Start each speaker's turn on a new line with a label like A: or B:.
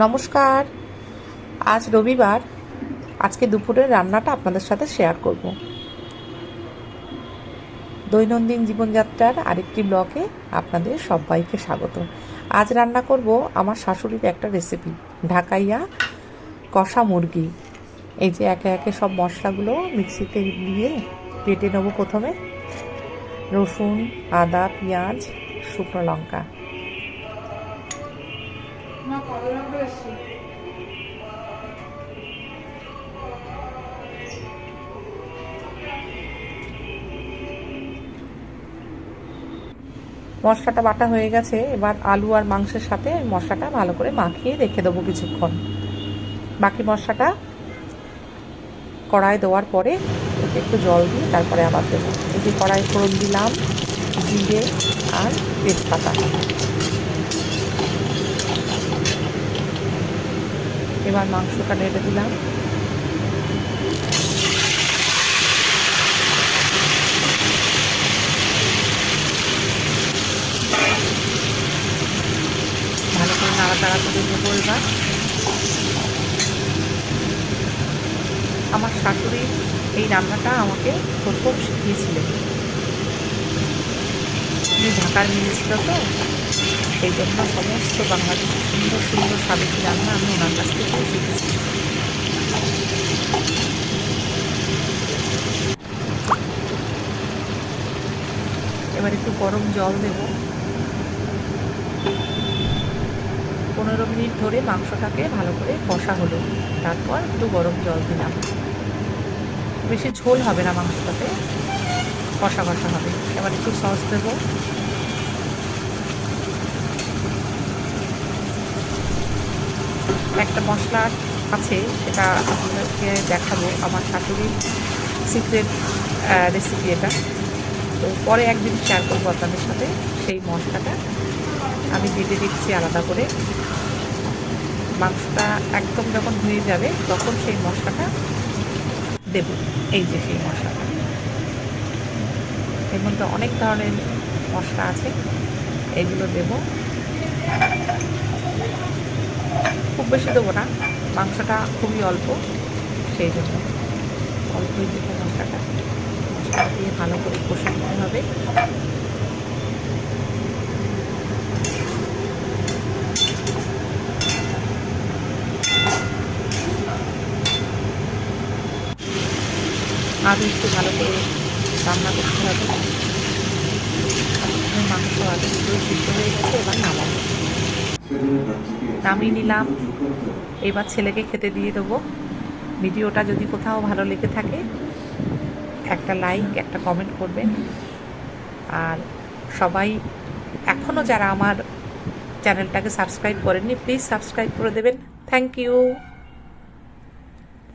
A: নমস্কার। আজ রবিবার। আজকে দুপুরের রান্নাটা আপনাদের সাথে শেয়ার করব। দৈনন্দিন জীবনযাত্রার আরেকটি ব্লগে আপনাদের সবাইকে স্বাগত। আজ রান্না করব আমার শাশুড়ির একটা রেসিপি, ঢাকাইয়া কষা মুরগি। এই যে একে একে সব মশলাগুলো মিক্সিতে দিয়ে বেটে নেবো। প্রথমে রসুন, আদা, পেঁয়াজ, শুকনো লঙ্কা। মশলাটা বাটা হয়ে গেছে। এবার আলু আর মাংসের সাথে মশলাটা ভালো করে মাখিয়ে রেখে দেবো কিছুক্ষণ। বাকি মশলাটা কড়াই দেওয়ার পরে একটু জল দিয়ে তারপরে আবার দেবো। এই যে কড়াই ফোড়ন দিলাম জিরে আর তেজপাতা। এবার মাংসটা নেড়ে দিলাম। ভালো করে নাড়াচাড়া করে নেবো। এবার আমার শাশুড়ি এই রান্নাটা আমাকে প্রথম শিখিয়েছিলেন। উনি ঢাকার মেয়ে ছিল, তো সেই জন্য সমস্ত বাংলাদেশের সুন্দর সুন্দর স্বাদের রান্না আমি ওনার কাছ থেকে শিখেছি। এবার একটু গরম জল দেব। 15 মিনিট ধরে মাংসটাকে ভালো করে কষা হলো, তারপর একটু গরম জল দিলাম। বেশি ঝোল হবে না, মাংসটাতে কষা কষা হবে। এবার একটু সস দেব। একটা মশলা আছে, সেটা আপনাদেরকে দেখাবো। আমার শাশুড়ির সিক্রেট রেসিপি এটা, তো পরে একদিন শেয়ার করবো আপনাদের সাথে। সেই মশলাটা আমি বেটে দিচ্ছি আলাদা করে। মাংসটা একদম যখন হয়ে যাবে তখন সেই মশলাটা দেব। এই যে সেই মশলাটা, এর মধ্যে অনেক ধরনের মশলা আছে, এগুলো দেব। খুব বেশি দেবো না, মাংসটা খুবই অল্প, সেই জন্য অল্পই দেবো মশলাটা। মশলা দিয়ে ভালো করে কষে নিতে হবে। আরও একটু ভালো করে রান্না করতে হবে। মাংস আলু পুরো সিদ্ধ হয়ে গেছে। এবার নামিয়ে নিলাম। এবার ছেলেকে খেতে দিয়ে দেবো। ভিডিওটা যদি কোথাও ভালো লেগে থাকে একটা লাইক, একটা কমেন্ট করবেন। আর সবাই এখনও যারা আমার চ্যানেলটাকে সাবস্ক্রাইব করেননি, প্লিজ সাবস্ক্রাইব করে দেবেন। Thank you.